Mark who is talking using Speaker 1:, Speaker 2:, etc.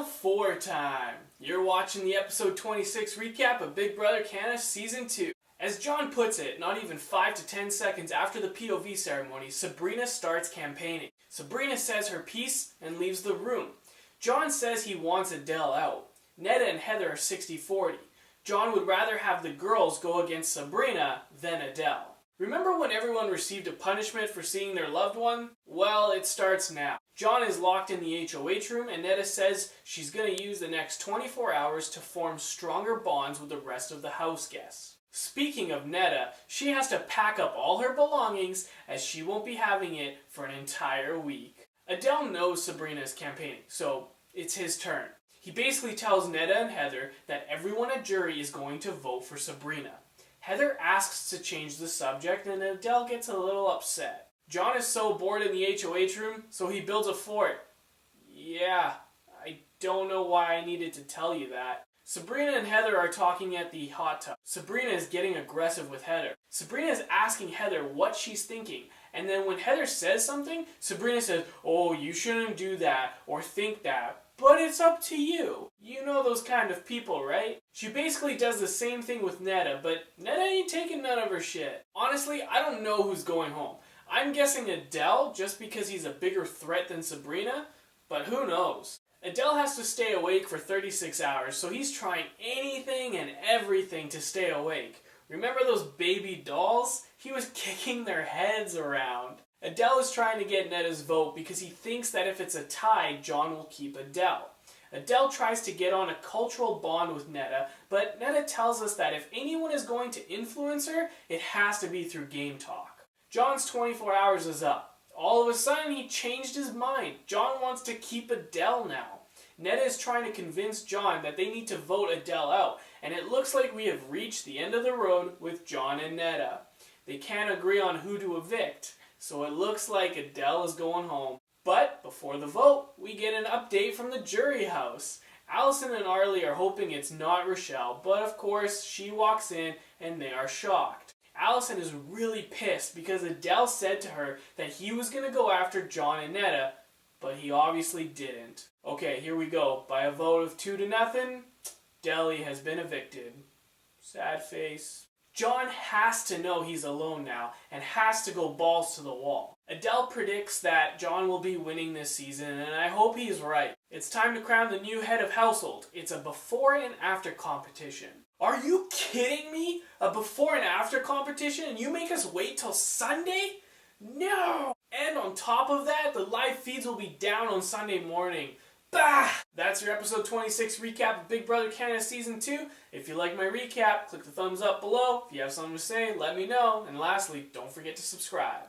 Speaker 1: 4 time. You're watching the episode 26 recap of Big Brother Canada Season 2. As John puts it, not even 5 to 10 seconds after the POV ceremony, Sabrina starts campaigning. Sabrina says her piece and leaves the room. John says he wants Adel out. Neda and Heather are 60-40. John would rather have the girls go against Sabrina than Adel. Remember when everyone received a punishment for seeing their loved one? Well, it starts now. John is locked in the HOH room and Neda says she's going to use the next 24 hours to form stronger bonds with the rest of the house guests. Speaking of Neda, she has to pack up all her belongings as she won't be having it for an entire week. Adel knows Sabrina is campaigning, so it's his turn. He basically tells Neda and Heather that everyone at jury is going to vote for Sabrina. Heather asks to change the subject and Adel gets a little upset. John is so bored in the HOH room, so he builds a fort. Yeah, I don't know why I needed to tell you that. Sabrina and Heather are talking at the hot tub. Sabrina is getting aggressive with Heather. Sabrina is asking Heather what she's thinking, and then when Heather says something, Sabrina says, "Oh, you shouldn't do that or think that, but it's up to you." You know those kind of people, right? She basically does the same thing with Neda, but Neda ain't taking none of her shit. Honestly, I don't know who's going home. I'm guessing Adel just because he's a bigger threat than Sabrina, but who knows? Adel has to stay awake for 36 hours, so he's trying anything and everything to stay awake. Remember those baby dolls? He was kicking their heads around. Adel is trying to get Neda's vote because he thinks that if it's a tie, John will keep Adel. Adel tries to get on a cultural bond with Neda, but Neda tells us that if anyone is going to influence her, it has to be through game talk. John's 24 hours is up. All of a sudden, he changed his mind. John wants to keep Adel now. Neda is trying to convince John that they need to vote Adel out, and it looks like we have reached the end of the road with John and Neda. They can't agree on who to evict, so it looks like Adel is going home. But before the vote, we get an update from the jury house. Allison and Arlie are hoping it's not Rochelle, but of course, she walks in and they are shocked. Allison is really pissed because Adel said to her that he was going to go after John and Neda, but he obviously didn't. Okay, here we go. By a vote of 2-0, Deli has been evicted. Sad face. John has to know he's alone now and has to go balls to the wall. Adel predicts that John will be winning this season, and I hope he's right. It's time to crown the new head of household. It's a before and after competition. Are you kidding me? A before and after competition and you make us wait till Sunday? No! And on top of that, the live feeds will be down on Sunday morning. Bah! That's your episode 26 recap of Big Brother Canada Season 2. If you like my recap, click the thumbs up below. If you have something to say, let me know. And lastly, don't forget to subscribe.